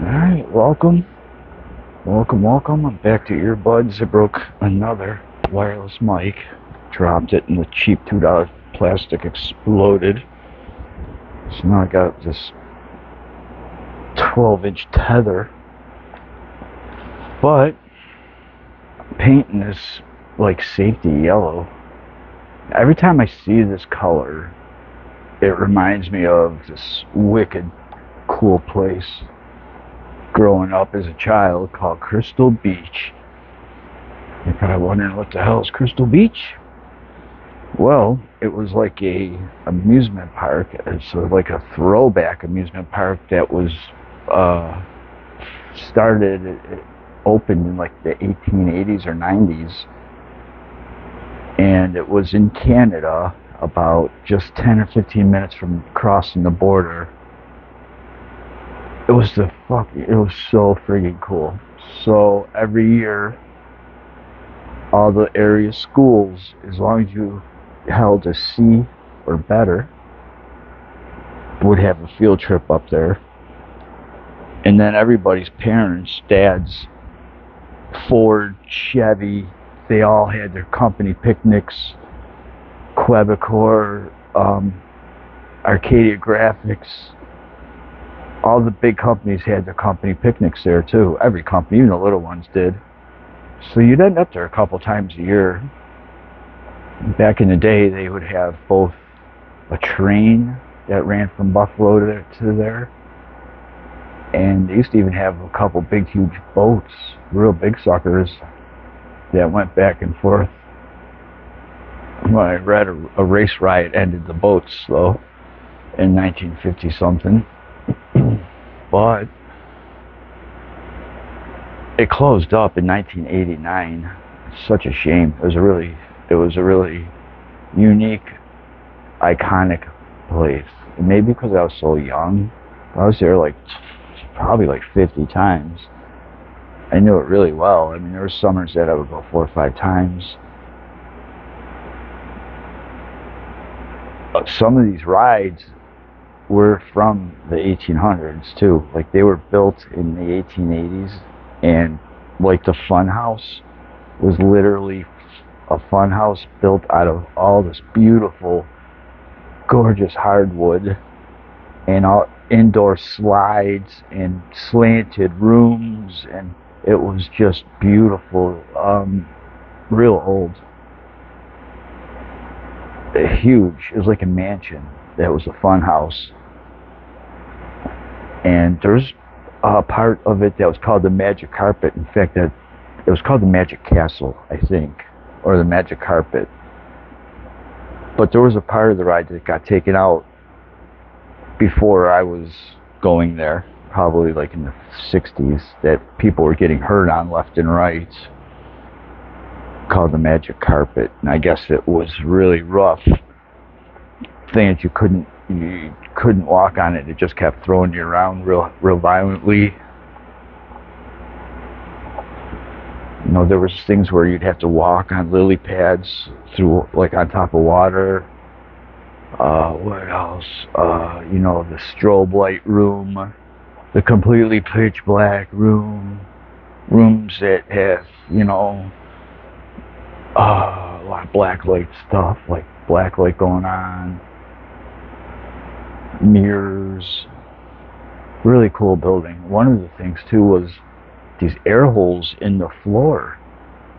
Alright, welcome. I'm back to earbuds. I broke another wireless mic. Dropped it and the cheap $2 plastic exploded. So now I got this 12-inch tether. But painting this like safety yellow. Every time I see this color, it reminds me of this wicked cool place growing up as a child called Crystal Beach. You're probably wondering what the hell is Crystal Beach? Well, it was like a amusement park. It's sort of like a throwback amusement park that was started, it opened in like the 1880s or 90s, and it was in Canada, about just 10 or 15 minutes from crossing the border. It was so friggin' cool. So every year, all the area schools, as long as you held a C or better, would have a field trip up there. And then everybody's parents, dads, Ford, Chevy, they all had their company picnics. Quebecor, Arcadia Graphics, all the big companies had their company picnics there too. Every company, even the little ones did. So you'd end up there a couple times a year. Back in the day, they would have both a train that ran from Buffalo to there, and they used to even have a couple big, huge boats, real big suckers, that went back and forth. When I read a race riot ended the boats, though, in 1950 something. But it closed up in 1989. It's such a shame. It was a really unique, iconic place. And maybe because I was so young, I was there probably like 50 times. I knew it really well. I mean, there were summers that I would go 4 or 5 times. Some of these rides were from the 1800s too. Like, they were built in the 1880s, and like the fun house was literally a fun house built out of all this beautiful, gorgeous hardwood, and all indoor slides and slanted rooms, and it was just beautiful. Real old, huge. It was like a mansion. That was a fun house. And there's a part of it that was called the Magic Carpet. In fact, it was called the Magic Castle, I think, or the Magic Carpet. But there was a part of the ride that got taken out before I was going there, probably like in the 60s, that people were getting hurt on left and right, called the Magic Carpet. And I guess it was really rough. Thing that you couldn't walk on it. It just kept throwing you around real violently. You know, there was things where you'd have to walk on lily pads through, like, on top of water. What else? You know, the strobe light room, the completely pitch black room, rooms that have, you know, a lot of black light stuff, like black light going on. Mirrors. Really cool building. One of the things too was these air holes in the floor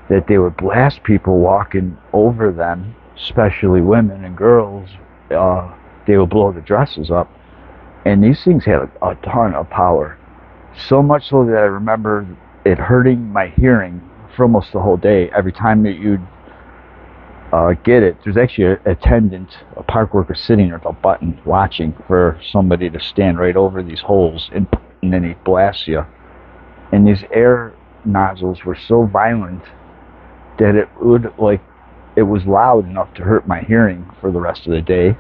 that they would blast people walking over them, especially women and girls. They would blow the dresses up, and these things had a ton of power, so much so that I remember it hurting my hearing for almost the whole day. Every time that you'd get it, there's actually an attendant, a park worker, sitting there with a button watching for somebody to stand right over these holes, and then he'd blast you. And these air nozzles were so violent that it was loud enough to hurt my hearing for the rest of the day.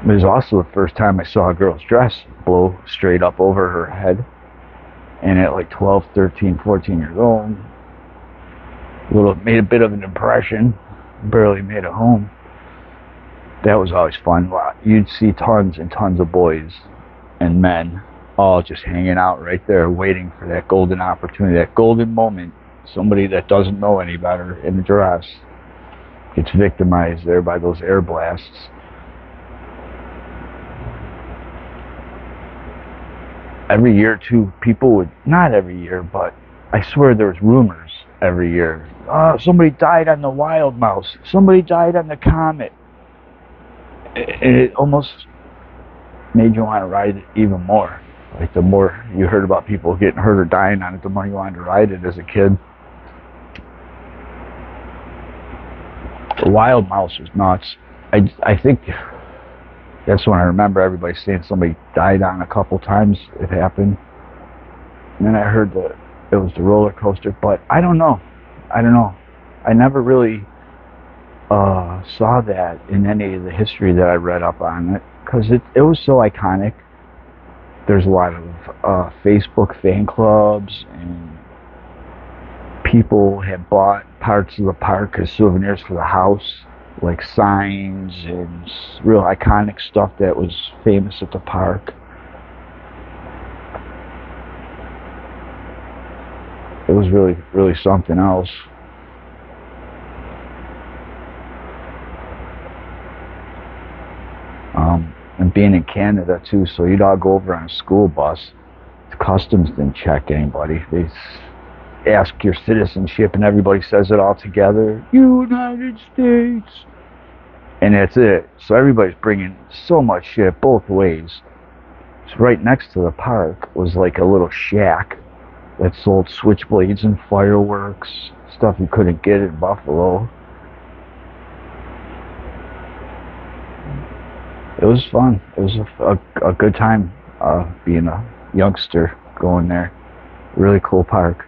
It was also the first time I saw a girl's dress blow straight up over her head, and at like 12, 13, 14 years old, made a bit of an impression. Barely made it home. That was always fun. You'd see tons and tons of boys and men all just hanging out right there, waiting for that golden opportunity, that golden moment. Somebody that doesn't know any better in the dress gets victimized there by those air blasts. Every year, too, people would, not every year, but I swear there was rumors every year. Somebody died on the Wild Mouse. Somebody died on the Comet. And it almost made you want to ride it even more. Like, the more you heard about people getting hurt or dying on it, the more you wanted to ride it as a kid. The Wild Mouse was nuts. I think that's when I remember everybody saying somebody died on a couple times. It happened. And then I heard that it was the roller coaster, but I don't know. I never really saw that in any of the history that I read up on it, because it was so iconic. There's a lot of Facebook fan clubs, and people had bought parts of the park as souvenirs for the house, like signs and real iconic stuff that was famous at the park. It was really, really something else. And being in Canada too, so you'd all go over on a school bus. The customs didn't check anybody. They ask your citizenship, and everybody says it all together. United States. And that's it. So everybody's bringing so much shit both ways. So right next to the park was like a little shack that sold switchblades and fireworks, stuff you couldn't get in Buffalo. It was fun. It was a good time being a youngster going there. Really cool park.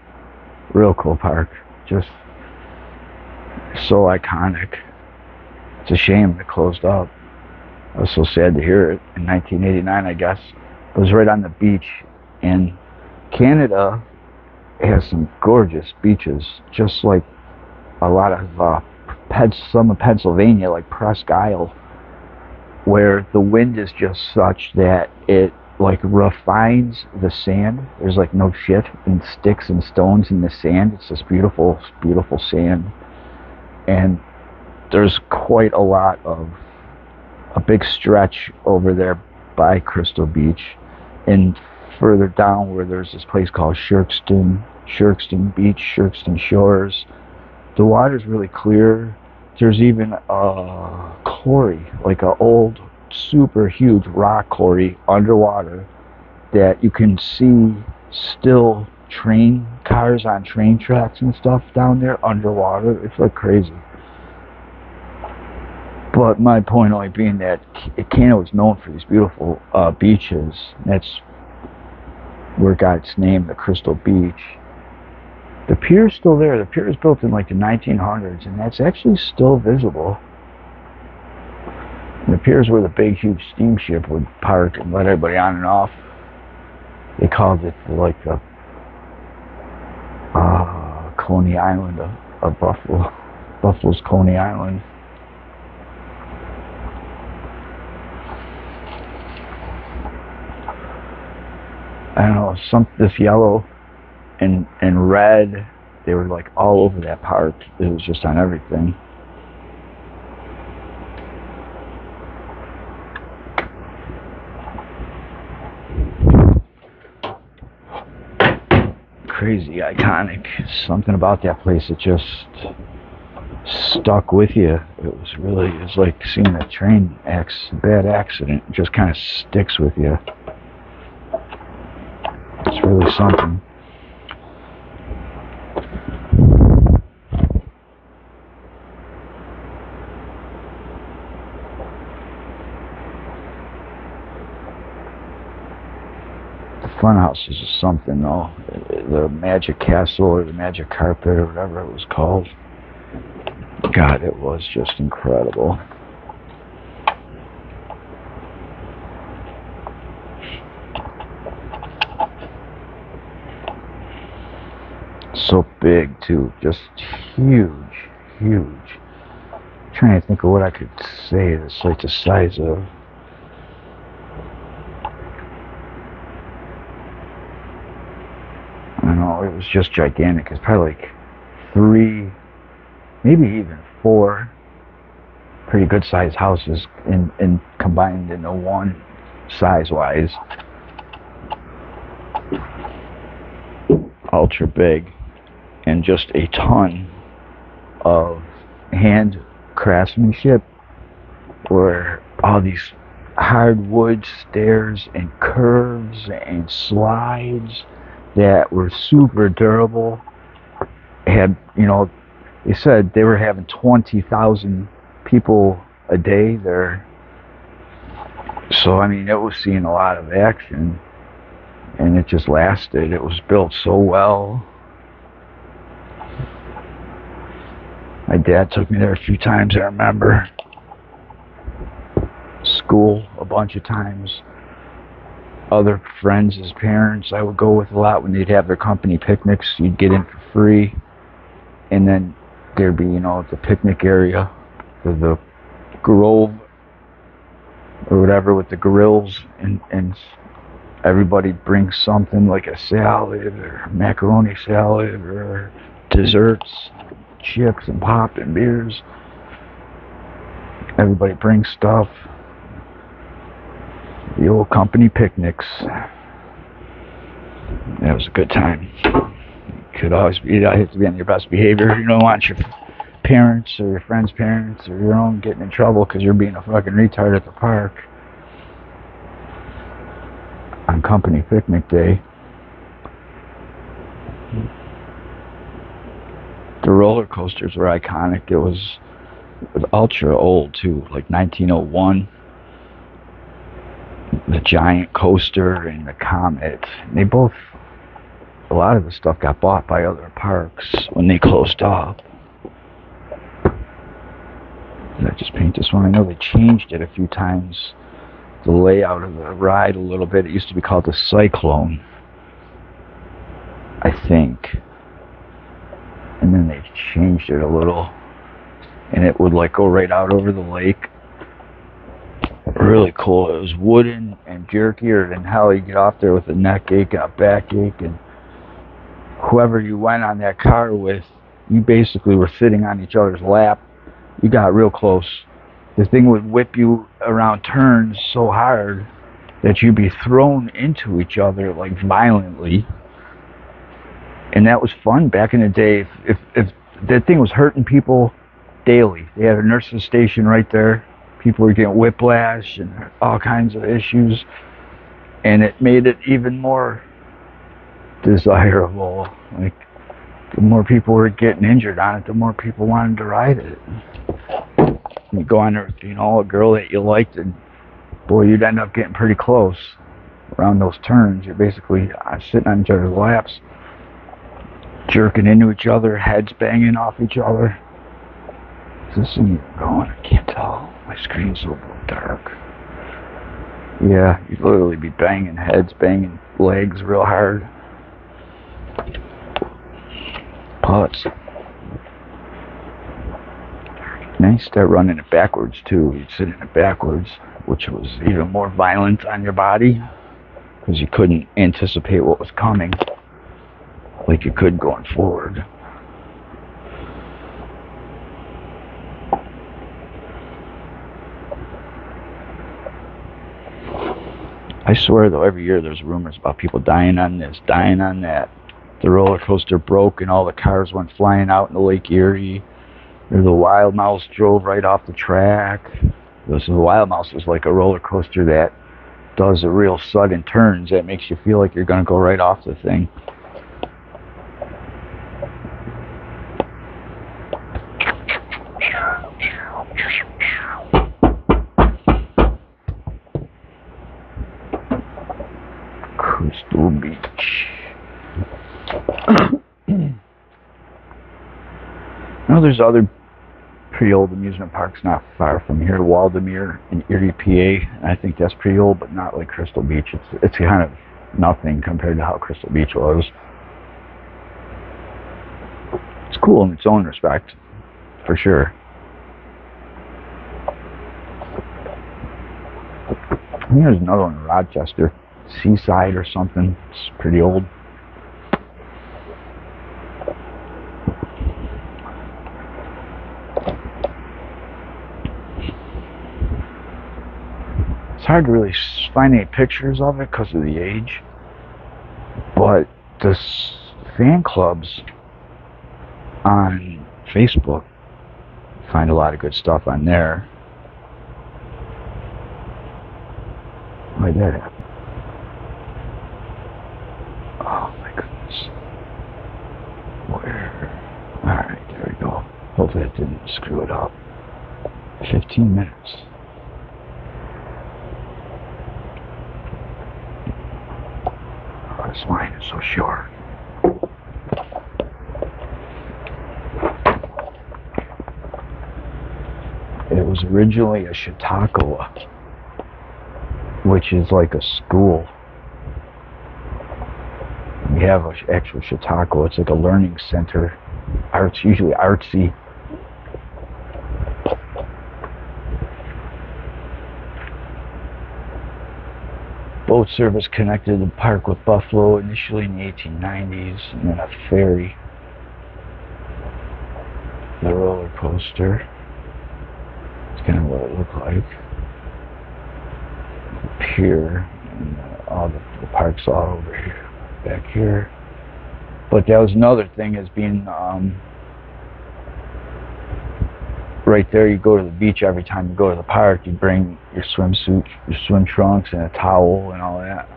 Real cool park. Just so iconic. It's a shame it closed up. I was so sad to hear it in 1989, I guess. It was right on the beach. And Canada has some gorgeous beaches, just like a lot of some of Pennsylvania, like Presque Isle, where the wind is just such that it like refines the sand. There's like no shit and sticks and stones in the sand. It's this beautiful, beautiful sand. And there's quite a lot of a big stretch over there by Crystal Beach, and further down where there's this place called Shirkston Beach, Shirkston Shores. The water's really clear. There's even a quarry, like an old, super huge rock quarry underwater that you can see still train cars on train tracks and stuff down there underwater. It's like crazy. But my point only being that Canada was known for these beautiful beaches. That's where it got its name, the Crystal Beach. The pier's still there. The pier was built in like the 1900s, and that's actually still visible. And the pier's where the big, huge steamship would park and let everybody on and off. They called it like the Coney Island of Buffalo. Buffalo's Coney Island. I don't know, this yellow and red, they were like all over that park. It was just on everything. Crazy iconic. Something about that place that just stuck with you. It was like seeing a bad accident. It just kind of sticks with you. It's really something. The Funhouse is something, though. The Magic Castle or the Magic Carpet or whatever it was called. God, it was just incredible. So big too, just huge. I'm trying to think of what I could say that's like the size of know, it was just gigantic. It's probably like 3, maybe even 4 pretty good sized houses in combined into one size wise. Ultra big, and just a ton of hand craftsmanship, where all these hardwood stairs and curves and slides that were super durable had, you know, they said they were having 20,000 people a day there. So, I mean, it was seeing a lot of action, and it just lasted. It was built so well. My dad took me there a few times, I remember. School a bunch of times. Other friends, his parents, I would go with a lot when they'd have their company picnics. You'd get in for free. And then there'd be, you know, the picnic area, the grove or whatever with the grills, and everybody brings something like a salad or macaroni salad or desserts, chips and pop and beers. Everybody brings stuff. The old company picnics. That was a good time. You could always be, you have to be on your best behavior. You don't want your parents or your friends' parents or your own getting in trouble because you're being a fucking retard at the park on company picnic day. The roller coasters were iconic. It was ultra old too, like 1901. The giant coaster and the Comet. They both, a lot of the stuff got bought by other parks when they closed up. Did I just paint this one? I know they changed it a few times. The layout of the ride a little bit. It used to be called the Cyclone, I think. And then they changed it a little. And it would like go right out over the lake. Really cool. It was wooden and jerkier than hell. You get off there with a neck ache and a back ache, and whoever you went on that car with, you basically were sitting on each other's lap. You got real close. This thing would whip you around turns so hard that you'd be thrown into each other like violently. And that was fun back in the day. If that thing was hurting people daily. They had a nurse's station right there. People were getting whiplash and all kinds of issues, and it made it even more desirable. Like, the more people were getting injured on it, the more people wanted to ride it. You go on there with, you know, a girl that you liked, and boy, you'd end up getting pretty close around those turns. You're basically sitting on each other's laps, jerking into each other, heads banging off each other. Is this thing even going? I can't tell. My screen's so dark. Yeah, you'd literally be banging heads, banging legs real hard. Putts. Now you start running it backwards too. You'd sit in it backwards, which was even more violent on your body because you couldn't anticipate what was coming like you could going forward. I swear though, every year there's rumors about people dying on this, dying on that. The roller coaster broke and all the cars went flying out into Lake Erie. Or the Wild Mouse drove right off the track. So the Wild Mouse is like a roller coaster that does a real sudden turns that makes you feel like you're going to go right off the thing. Crystal Beach. Now there's other pretty old amusement parks not far from here. Waldameer in Erie, PA. I think that's pretty old, but not like Crystal Beach. It's kind of nothing compared to how Crystal Beach was. It's cool in its own respect, for sure. I think there's another one in Rochester, Seaside or something. It's pretty old. hard to really find any pictures of it because of the age, but the fan clubs on Facebook, find a lot of good stuff on there. Why'd that happen? Oh my goodness. Where? Alright, there we go. Hopefully that didn't screw it up. 15 minutes. Oh, this line is so short. It was originally a Chautauqua, which is like a school. We have an actual Chautauqua. It's like a learning center. Arts, usually artsy. Boat service connected the park with Buffalo initially in the 1890s, and then a ferry. The roller coaster. It's kind of what it looked like. The pier, and all the park's all over here, back here. But that was another thing, is being right there. You go to the beach every time you go to the park. You bring your swimsuit, your swim trunks, and a towel and all that.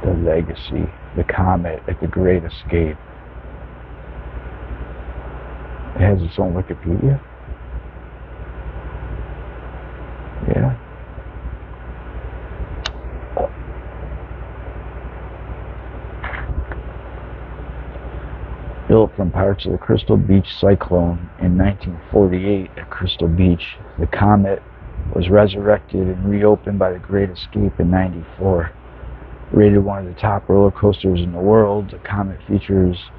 The Legacy, the Comet at the Great Escape. It has its own Wikipedia. Yeah. Built from parts of the Crystal Beach cyclone in 1948 at Crystal Beach, the Comet was resurrected and reopened by the Great Escape in '94. Rated one of the top roller coasters in the world, the Comet features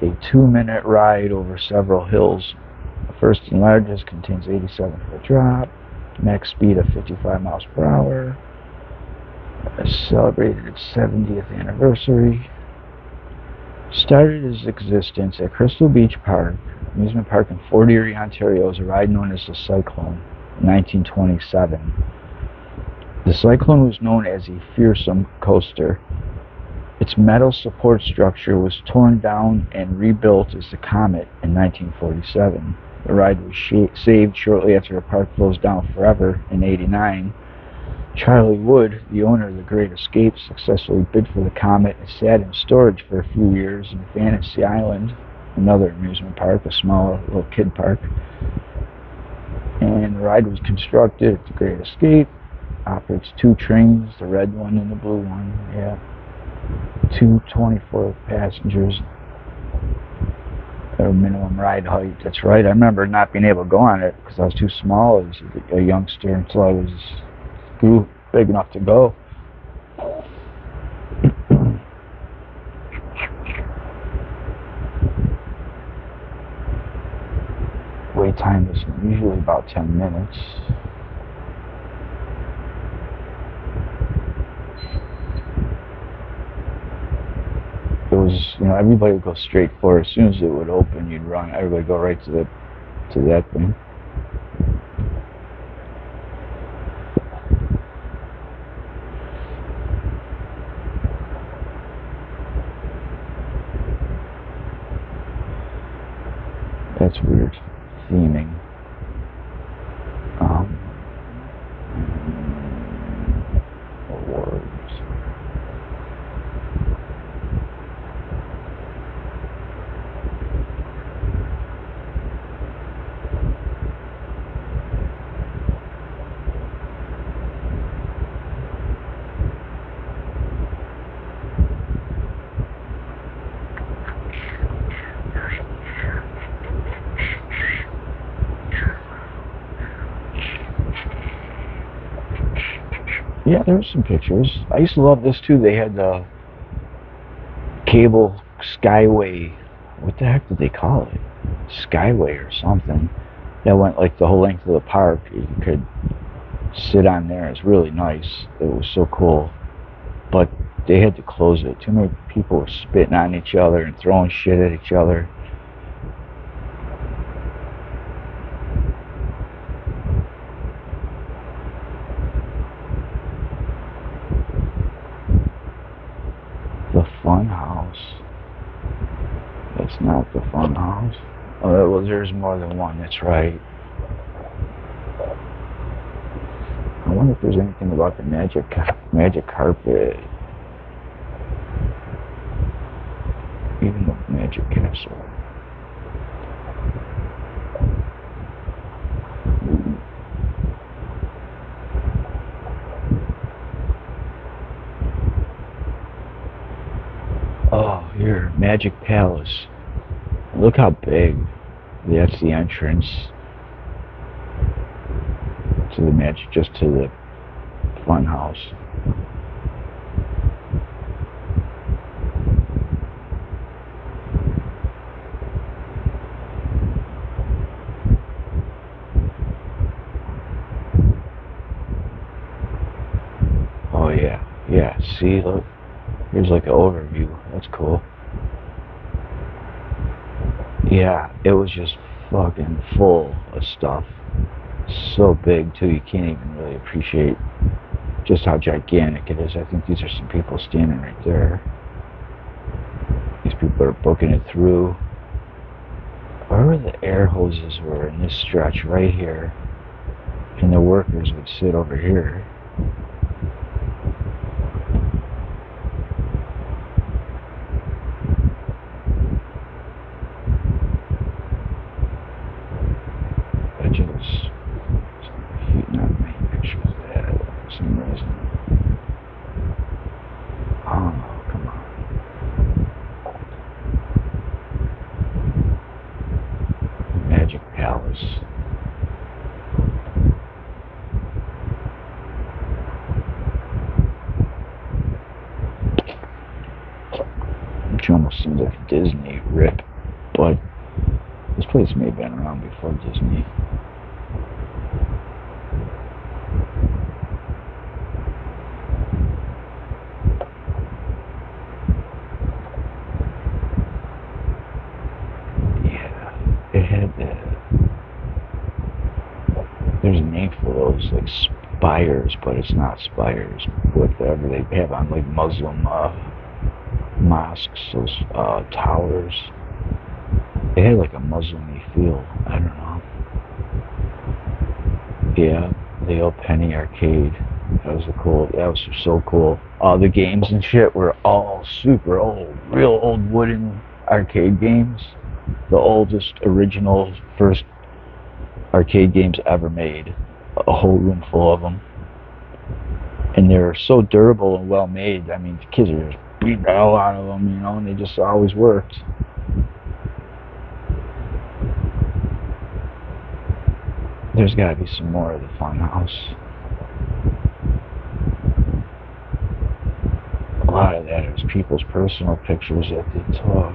a 2-minute ride over several hills. The first and largest contains 87-foot drop, max speed of 55 miles per hour. It celebrated its 70th anniversary. Started its existence at Crystal Beach Park, amusement park in Fort Erie, Ontario, as a ride known as the Cyclone in 1927. The Cyclone was known as a fearsome coaster. Its metal support structure was torn down and rebuilt as the Comet in 1947. The ride was saved shortly after the park closed down forever in '89. Charlie Wood, the owner of the Great Escape, successfully bid for the Comet and sat in storage for a few years in Fantasy Island, another amusement park, a smaller little kid park. And the ride was constructed at the Great Escape. Operates 2 trains, the red one and the blue one. Yeah. 2 24 passengers. Their minimum ride height. That's right. I remember not being able to go on it because I was too small as a youngster until I was grew big enough to go. Wait time is usually about 10 minutes. It was, everybody would go straight for it. As soon as it would open, you'd run. Everybody would go right to that thing. That's weird theming. Awards. Yeah, there were some pictures. I used to love this too. They had the cable skyway. What the heck did they call it? Skyway or something. That went like the whole length of the park. You could sit on there. It's really nice. It was so cool. But they had to close it. Too many people were spitting on each other and throwing shit at each other. fun house. That's not the fun house. Oh, well, there's more than one. That's right. I wonder if there's anything about the magic carpet. Even the magic castle. Oh, here, Magic Palace. Look how big. That's the entrance to the magic, just to the fun house. Oh yeah, yeah. See, look. Here's like an overview. That's cool. Yeah, it was just fucking full of stuff. So big too, you can't even really appreciate just how gigantic it is. I think these are some people standing right there. These people are booking it through. Wherever the air hoses were in this stretch right here, and the workers would sit over here. Not many pictures of that for some reason. Oh no, come on. Magic Palace. Which almost seems like a Disney rip, but this place may have been around before Disney. There's a name for those, like spires, but it's not spires. Whatever they have on like Muslim mosques, those towers. They had like a Muslim-y feel. I don't know. Yeah, the old Penny Arcade. That was so cool. All the games and shit were all super old, real old wooden arcade games. The oldest, original, first arcade games ever made. A whole room full of them. And they're so durable and well made. I mean, the kids are just beating the hell out of them, and they just always worked. There's got to be some more of the fun house. A lot of that is people's personal pictures that they took.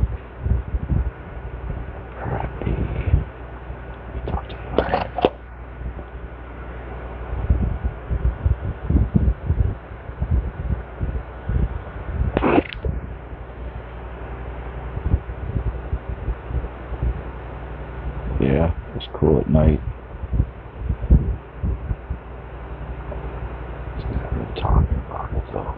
Crappy. Talk to Ryan. Yeah, it was cool at night. He's not really talking about it though.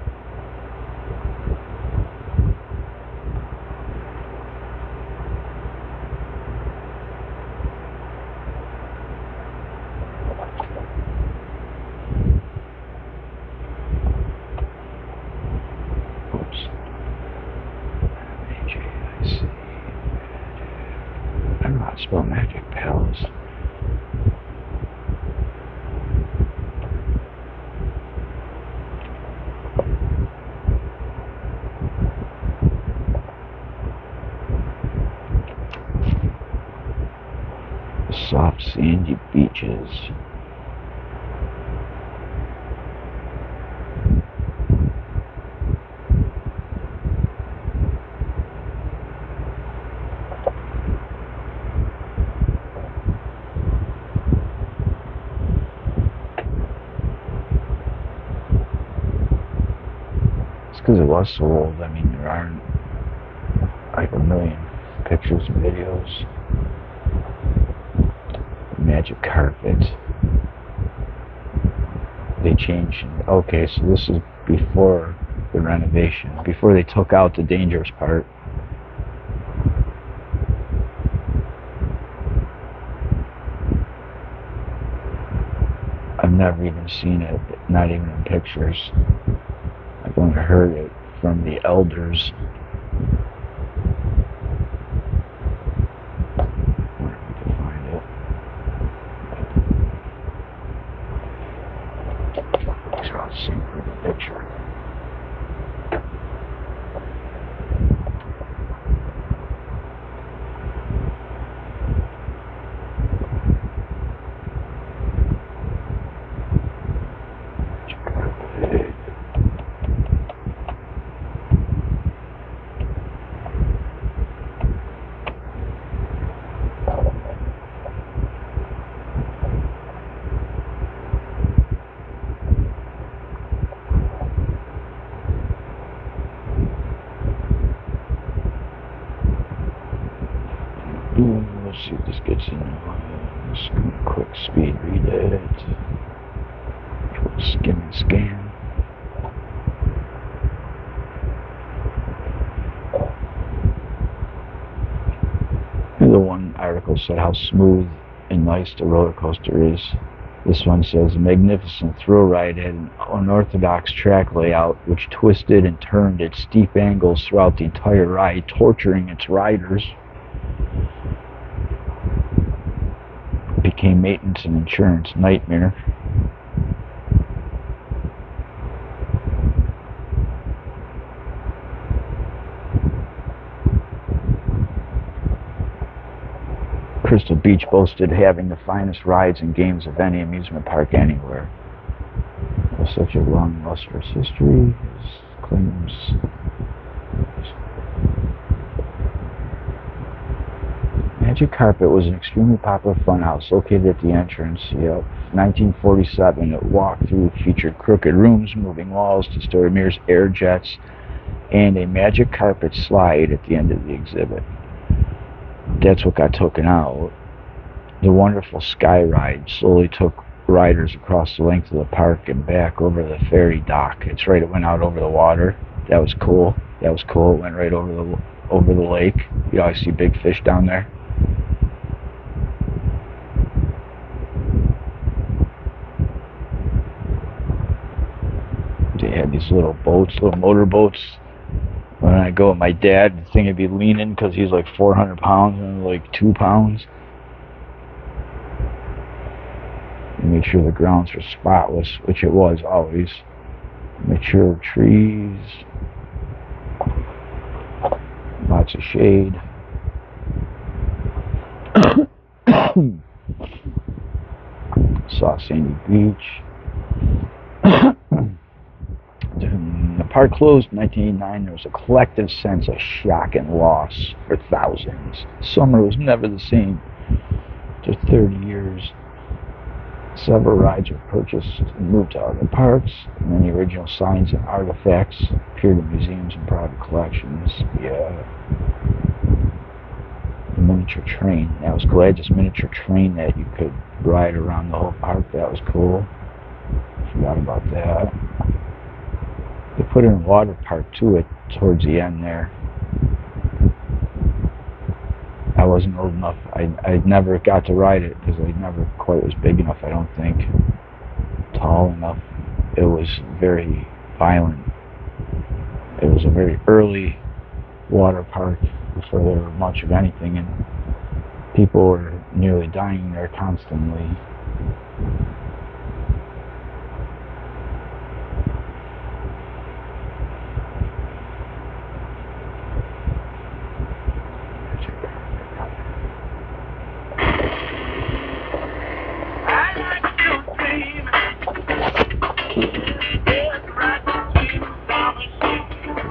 Oops. MAJIC. I don't know how to spell Magic Palace. Soft sandy beaches. It's because it was so old. I mean, there aren't like a million pictures and videos. Magic carpet. They changed. Okay, so this is before the renovation before they took out the dangerous part. I've never even seen it, not even in pictures. I've only heard it from the elders. Where we can find it. These are all the same pretty picture. Let's see if this gets in. Just gonna quick speed read it. Skim and scan. The one article said how smooth and nice the roller coaster is. This one says, a magnificent thrill ride had an unorthodox track layout which twisted and turned at steep angles throughout the entire ride, torturing its riders. It became maintenance and insurance nightmare. Crystal Beach boasted having the finest rides and games of any amusement park anywhere. With such a long, lustrous history, claims. Magic Carpet was an extremely popular funhouse located at the entrance. Yep. 1947, it walked through featured crooked rooms, moving walls to store mirrors, air jets, and a magic carpet slide at the end of the exhibit. That's what got taken out. The wonderful Sky Ride slowly took riders across the length of the park and back over the ferry dock. It's right, it went out over the water. That was cool. That was cool. It went right over the lake. You always see big fish down there. They had these little boats, little motor boats. When I go with my dad, the thing would be leaning because he's like 400 pounds and I'm like 2 pounds. And make sure the grounds were spotless, which it was always. Mature trees, lots of shade. Saw Sandy Beach. The park closed in 1989. There was a collective sense of shock and loss for thousands. Summer was never the same. After 30 years, several rides were purchased and moved to other parks. Many original signs and artifacts appeared in museums and private collections. Yeah. The miniature train. That was cool. I had this miniature train that you could ride around the whole park. That was cool. Forgot about that. They put in a water park too towards the end there. I wasn't old enough. I never got to ride it because I never quite was big enough, I don't think. Tall enough. It was very violent. It was a very early water park before there was much of anything, and people were nearly dying there constantly.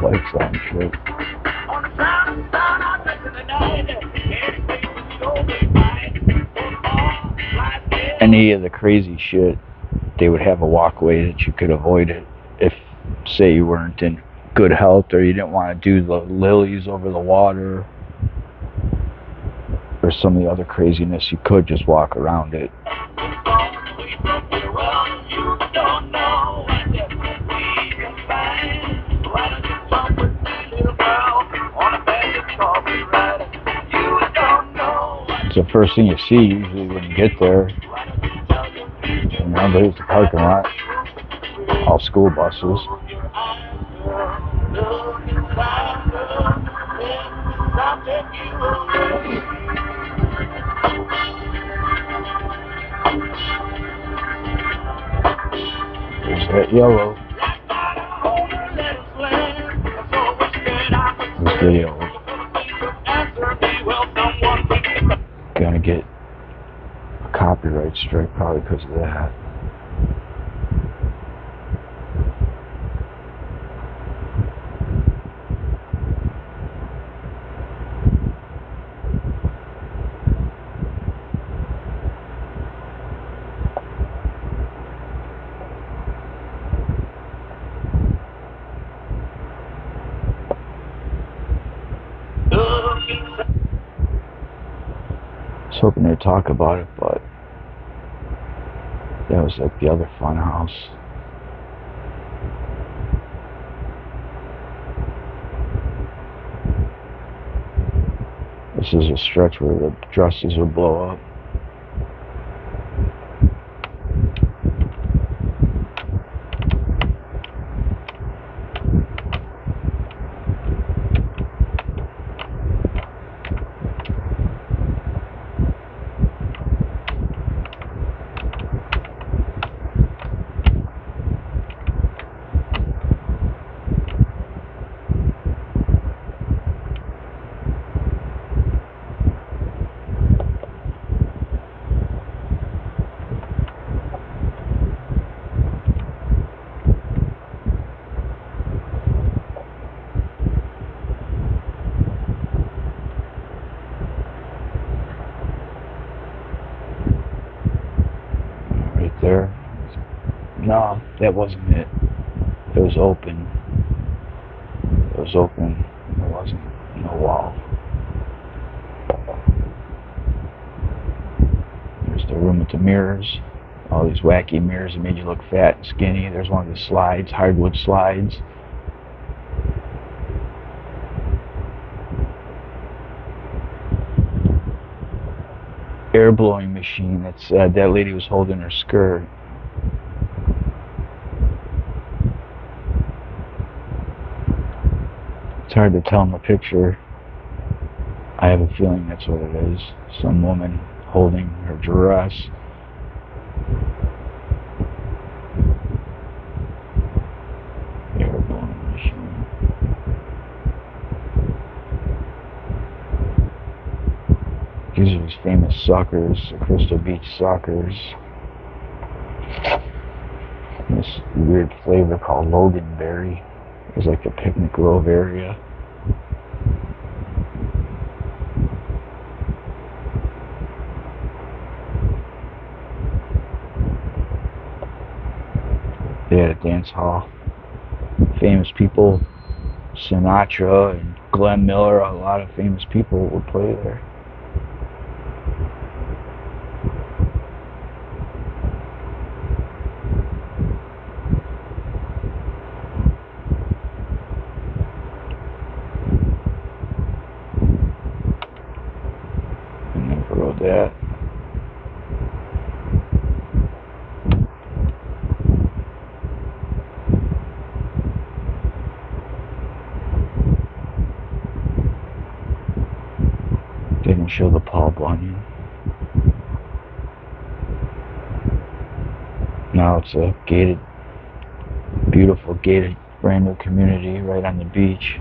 Lights on shit. Any of the crazy shit, they would have a walkway that you could avoid it if, say, you weren't in good health or you didn't want to do the lilies over the water or some of the other craziness. You could just walk around it. It's the first thing you see usually when you get there. Remember, it's the parking lot. All school buses. There's that yellow. This video gonna get a copyright strike probably because of that. I was hoping they'd talk about it, but that was like the other fun house. This is a stretch where the dresses will blow up. There. No, that wasn't it. It was open. It was open. There wasn't no wall. There's the room with the mirrors. All these wacky mirrors that made you look fat and skinny. There's one of the slides, hardwood slides. Air blowing machine that's that lady was holding her skirt. It's hard to tell in the picture. I have a feeling that's what it is. Some woman holding her dress. Air blowing machine. These are these famous suckers, the Crystal Beach suckers. This weird flavor called Loganberry. It was like the Picnic Grove area. They had a dance hall. Famous people, Sinatra and Glenn Miller, a lot of famous people would play there. That. Didn't show the Paul Bunyan. Now it's a gated, beautiful gated brand new community right on the beach.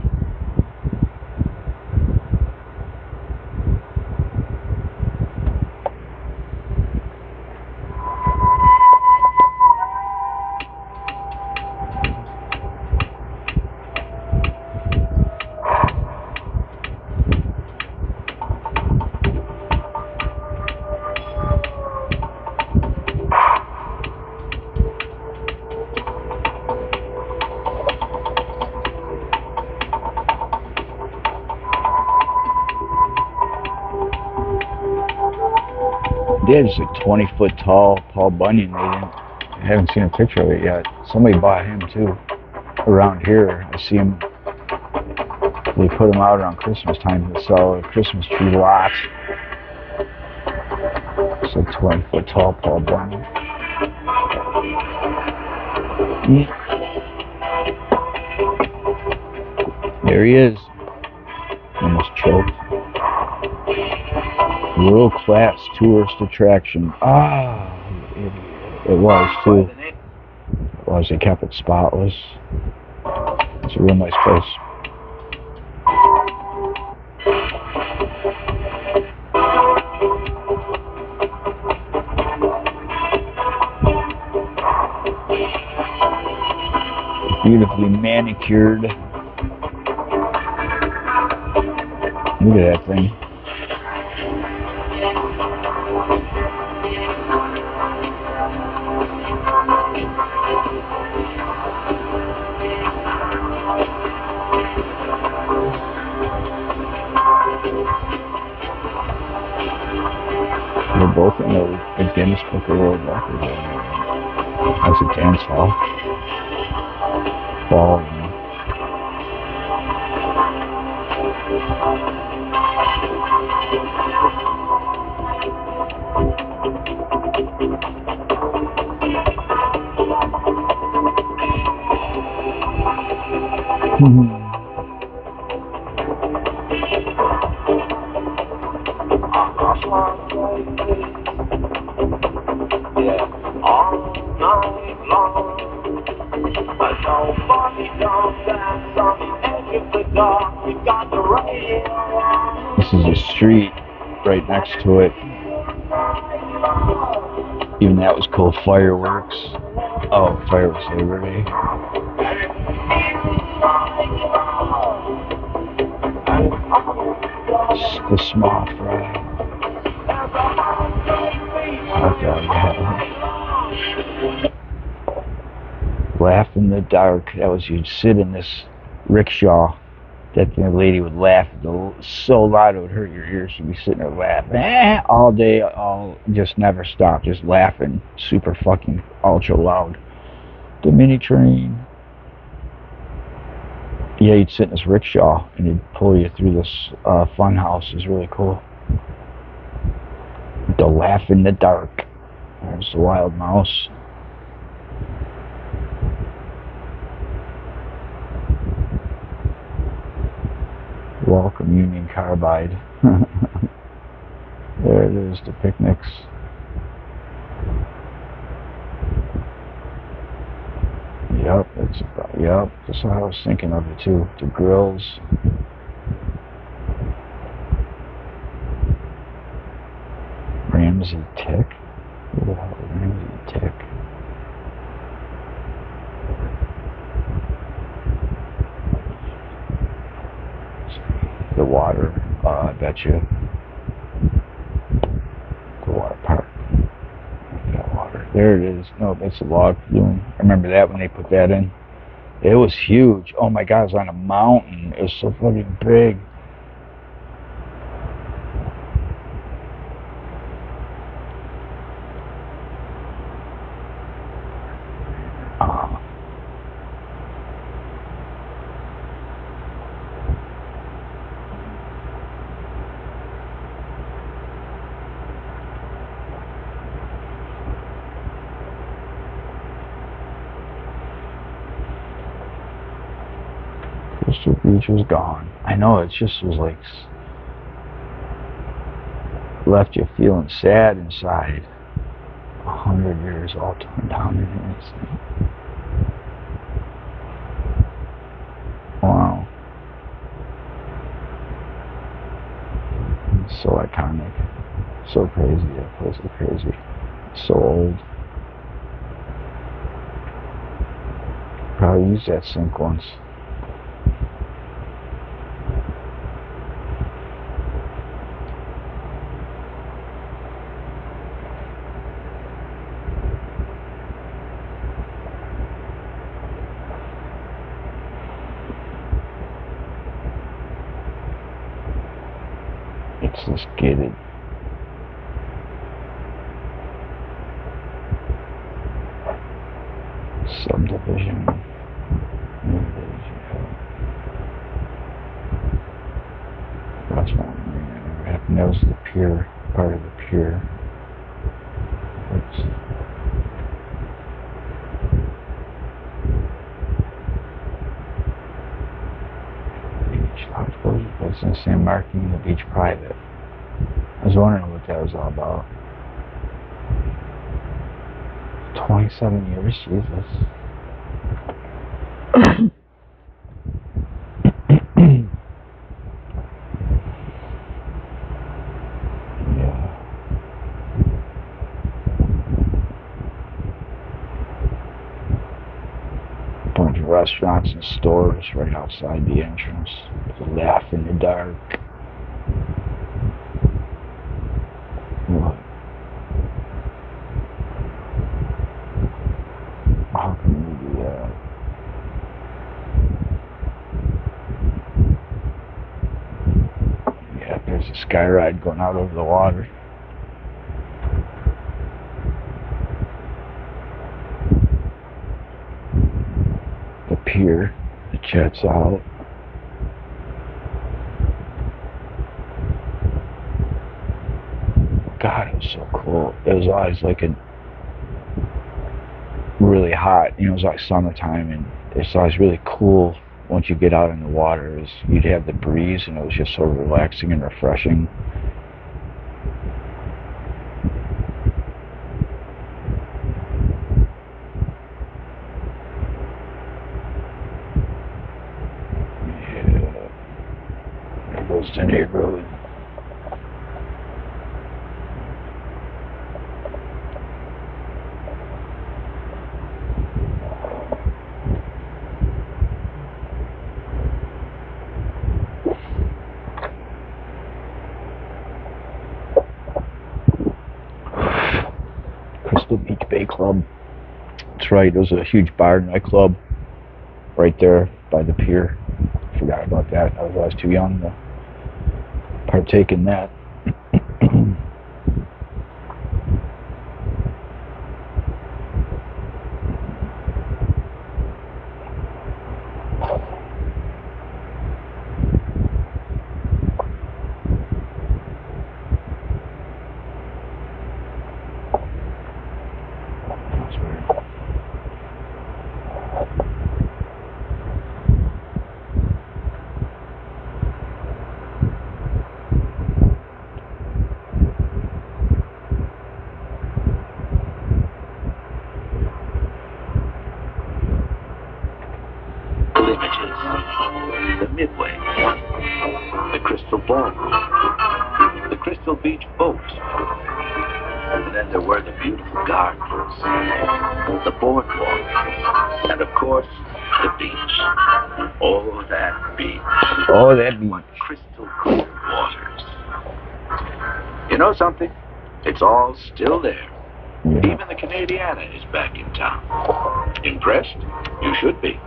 Yeah, just a 20-foot tall Paul Bunyan. I haven't seen a picture of it yet. Somebody bought him too. Around here, I see him. They put him out around Christmas time to sell a Christmas tree lot. Looks like 20-foot tall Paul Bunyan. Yeah. There he is. Almost choked. World class tourist attraction. Ah, you idiot. It was too. It was. They kept it spotless. It's a real nice place. Beautifully manicured. Look at that thing. They're both in the Guinness Book of World Records. That's a dance hall. Ballroom. This is a street right next to it. Even that was cool. Fireworks. Oh, fireworks Labor Day. The small fry. Hot dog. Laugh in the dark. That was, you'd sit in this rickshaw. That the lady would laugh so loud it would hurt your ears. She'd be sitting there laughing all day, just never stop, just laughing, super fucking ultra loud. The mini train. Yeah, you'd sit in this rickshaw and he'd pull you through this fun house. It was really cool. The laugh in the dark. There's the wild mouse. Welcome Union Carbide. There it is, the picnics. Yep, that's how I was thinking of it too. The grills. Ramsey Tick? Who the hell is Ramsey Tick? The water, I bet you. The water park. That water. There it is. No, that's a log flume. I remember that when they put that in. It was huge. Oh my God, it was on a mountain. It was so fucking big. Crystal Beach was gone. I know, it just was like left you feeling sad inside. 100 years all torn down in here. Wow. It's so iconic. So crazy. That place is crazy. So old. Probably used that sink once. It's this gated subdivision. That's one. That was the pier, part of the pier. was going to say marking the beach private. I was wondering what that was all about. 27 years, Jesus. Yeah. Bunch of restaurants and stores right outside the entrance. Laugh in the dark. What? How can we do that? Yeah, there's a sky ride going out over the water. The pier that jets out. God, it was so cool. It was always like a really hot, you know, it was like summertime, and it's always really cool once you get out in the water. You'd have the breeze, and it was just so relaxing and refreshing. Yeah, there goes the neighborhood. Crystal Beach Bay Club. That's right, there was a huge bar nightclub right there by the pier. Forgot about that. I was too young to partake in that. The Midway, the Crystal Ballroom, the Crystal Beach boat, and then there were the beautiful gardens, the boardwalk, and of course, the beach. Oh, that beach. Oh, that beach. What crystal clear waters. You know something? It's all still there. Yeah. Even the Canadiana is back in town. Impressed? You should be.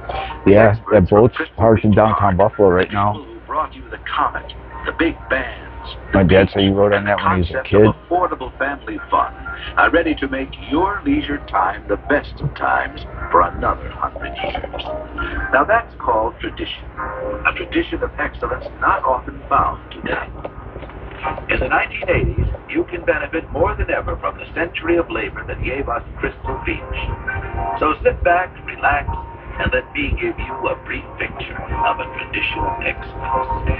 Yeah, that boat's parked in downtown Buffalo right now. Who brought you the Comet, the big bands. My dad said he rode on that when he was a kid. Affordable family fun are ready to make your leisure time the best of times for another 100 years. Now that's called tradition. A tradition of excellence not often found today. In the 1980s, you can benefit more than ever from the century of labor that gave us Crystal Beach. So sit back, relax, and let me give you a brief picture of a tradition of excellence.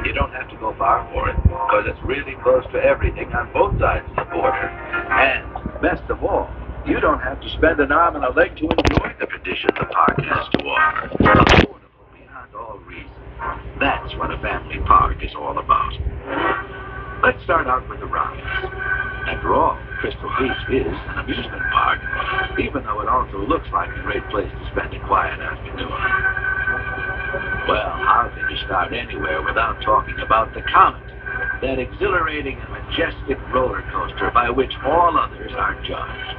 You don't have to go far for it, because it's really close to everything on both sides of the border. And, best of all, you don't have to spend an arm and a leg to enjoy the tradition the park has to offer. Affordable beyond all reason. That's what a family park is all about. Let's start out with the rides. After all, Crystal Beach is an amusement park, even though it also looks like a great place to spend a quiet afternoon. Well, how can you start anywhere without talking about the Comet, that exhilarating and majestic roller coaster by which all others are judged.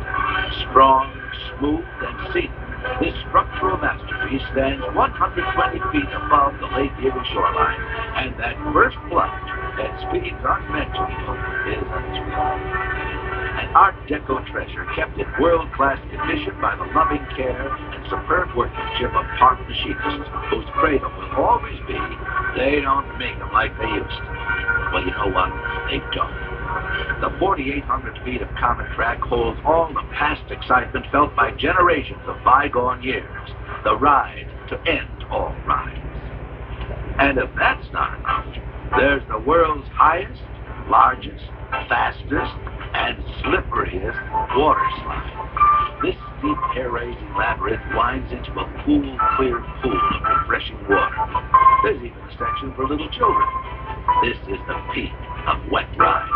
Strong, smooth, and scenic, this structural masterpiece stands 120 feet above the Lake Erie shoreline, and that first plunge at speeds unmentionable is a thrill. An Art Deco treasure kept in world-class condition by the loving care and superb workmanship of park machinists, whose cradle will always be, they don't make them like they used to. Well, you know what? They don't. The 4,800 feet of Comet track holds all the past excitement felt by generations of bygone years. The ride to end all rides. And if that's not enough, there's the world's highest, largest, fastest, and slipperiest water slide. This steep, hair-raising labyrinth winds into a cool, clear pool of refreshing water. There's even a section for little children. This is the peak of wet rides.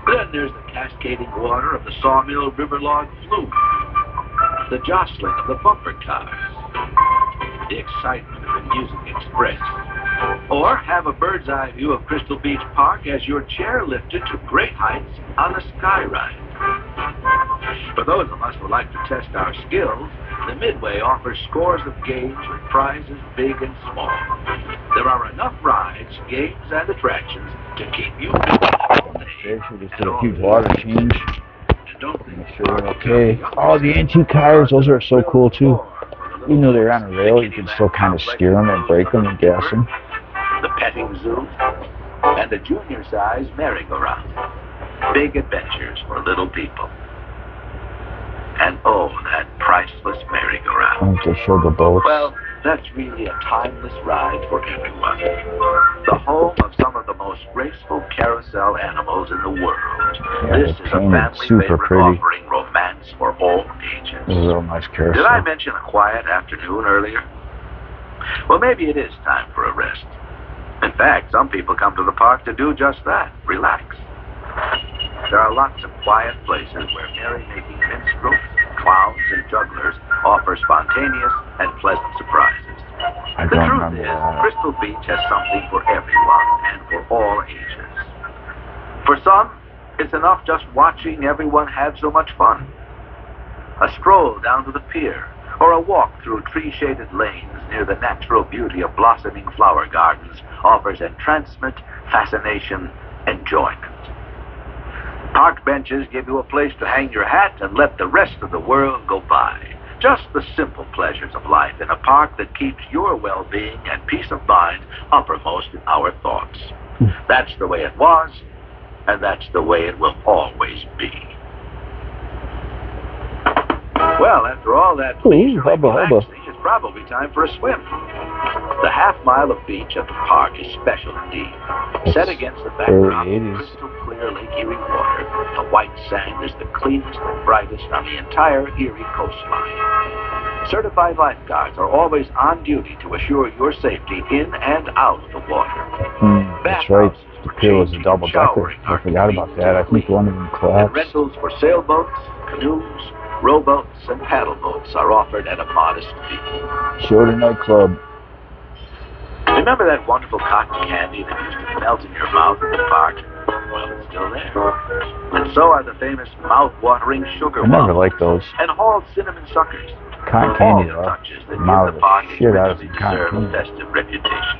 Then there's the cascading water of the Sawmill Riverlog Flume, the jostling of the bumper cars, the excitement of the Music Express, or have a bird's eye view of Crystal Beach Park as your chair lifted to great heights on the Sky Ride. For those of us who like to test our skills, the Midway offers scores of games with prizes big and small. There are enough rides, games, and attractions to keep you all day. They should just did a huge water change. Don't Make sure they're okay. Oh, the antique tires, those are so cool too. Even though they're on a rail, you can still kind of steer them and brake them and gas them. The petting zoo, and the junior-size merry-go-round. Big adventures for little people. And oh, that priceless merry-go-round. They showed the boats. Well, that's really a timeless ride for everyone. The home of some of the most graceful carousel animals in the world. Yeah, This is a family super favorite pretty. offering romance for all ages. This is a real nice carousel. Did I mention a quiet afternoon earlier? Well, maybe it is time for a rest. In fact, some people come to the park to do just that, relax. There are lots of quiet places where merry-making minstrels, clowns, and jugglers offer spontaneous and pleasant surprises. I The don't truth remember is, that. Crystal Beach has something for everyone and for all ages. For some, it's enough just watching everyone have so much fun. A stroll down to the pier, or a walk through tree-shaded lanes near the natural beauty of blossoming flower gardens offers entrancement, fascination, enjoyment. Park benches give you a place to hang your hat and let the rest of the world go by. Just the simple pleasures of life in a park that keeps your well-being and peace of mind uppermost in our thoughts. That's the way it was, and that's the way it will always be. Well, after all that leisure and relaxing, it's probably time for a swim. The half-mile of beach at the park is special indeed. Set against the background of crystal clear Lake Erie water, the white sand is the cleanest and brightest on the entire Erie coastline. Certified lifeguards are always on duty to assure your safety in and out of the water. That's right. The pier was a double-decker. I forgot about that. I think one of them And collapsed. rentals for sailboats, canoes, rowboats, and paddle boats are offered at a modest fee. Showed nightclub. Remember that wonderful cotton candy that used to melt in your mouth at the park? Well, it's still there. And so are the famous mouth-watering sugar I never waffles liked those. and Hall's cinnamon suckers. Cotton All candy, the though. touches that Mouth give the the park its shit out of richly some cotton deserved candy. festive reputation.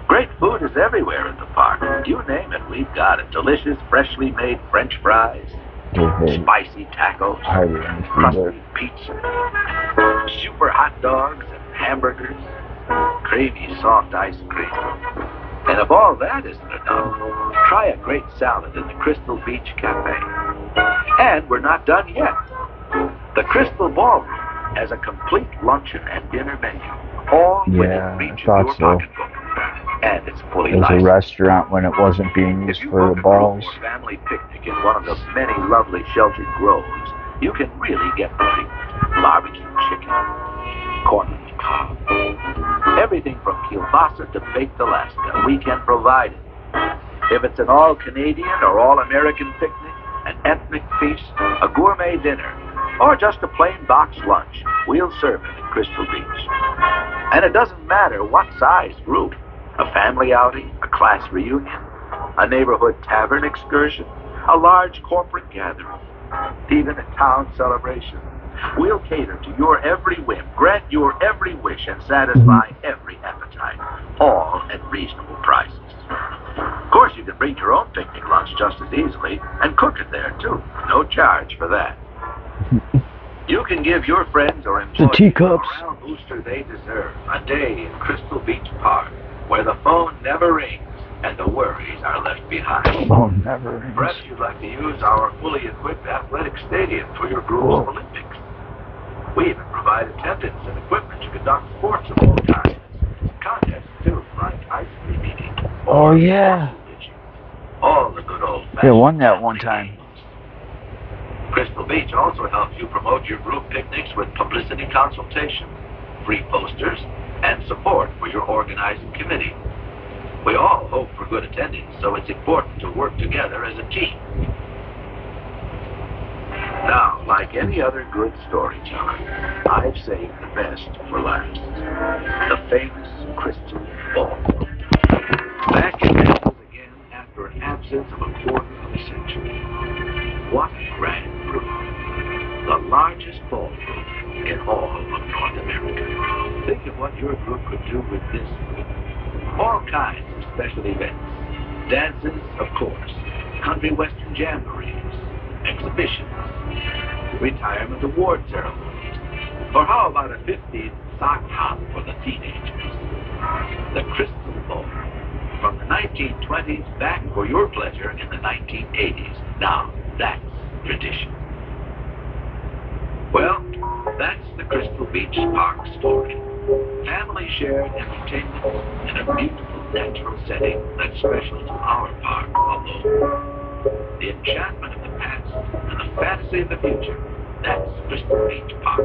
Great food is everywhere at the park. You name it, we've got it. Delicious, freshly made French fries, spicy tacos, crusty pizza, super hot dogs and hamburgers, creamy soft ice cream. And if all that isn't enough, try a great salad in the Crystal Beach Cafe. And we're not done yet. The Crystal Ballroom has a complete luncheon and dinner menu, all within reach of your pocketbook. And it's fully It was a licensed. restaurant when it wasn't being used If you for book the a group balls. or family picnic in one of the many lovely sheltered groves, you can really get the treat. Barbecue chicken, corn on the cob, everything from kielbasa to baked Alaska, we can provide it. If it's an all-Canadian or all-American picnic, an ethnic feast, a gourmet dinner, or just a plain box lunch, we'll serve it at Crystal Beach. And it doesn't matter what size group. A family outing, a class reunion, a neighborhood tavern excursion, a large corporate gathering, even a town celebration. We'll cater to your every whim, grant your every wish, and satisfy every appetite, all at reasonable prices. Of course, you can bring your own picnic lunch just as easily and cook it there, too. No charge for that. You can give your friends or employees the teacups. morale booster they deserve. A day in Crystal Beach Park, where the phone never rings and the worries are left behind. Phone never rings. Perhaps you'd like to use our fully equipped athletic stadium for your group's Olympics. We even provide attendance and equipment to conduct sports of all kinds. Contact Oh, yeah. All the good old Yeah, won that one time. Crystal Beach also helps you promote your group picnics with publicity consultation, free posters, and support for your organizing committee. We all hope for good attendance, so it's important to work together as a team. Now, like any other good storyteller, I've saved the best for last. The famous Crystal Ball. Back in business again after an absence of a quarter of a century. What a grand group. The largest ballroom in all of North America. Think of what your group could do with this group. All kinds of special events. Dances, of course. Country western jamborees. Exhibitions. Retirement award ceremonies. Or how about a 50s sock hop for the teenagers? The Crystal Ball. From the 1920s back for your pleasure in the 1980s. Now, that's tradition. Well, that's the Crystal Beach Park story. Family shared entertainment in a beautiful natural setting that's special to our park, although the enchantment of the past and the fantasy of the future, that's Crystal Beach Park.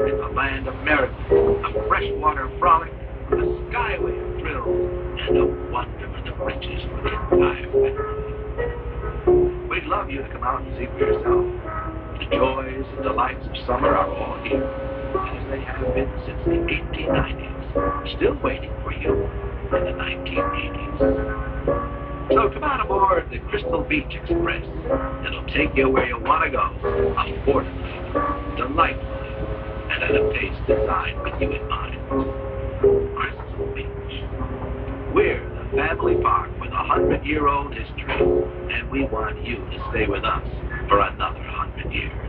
It's a land of miracles, a freshwater frolic, a skyway of thrills, and a wonderment of riches for the entire family. We'd love you to come out and see for yourself. The joys and delights of summer are all here, as they have been since the 1890s, still waiting for you in the 1980s. So come on aboard the Crystal Beach Express. It'll take you where you want to go, affordably, delightfully, and at a pace designed with you in mind. Crystal Beach. We're the family park with a 100-year-old history, and we want you to stay with us for another 100 years.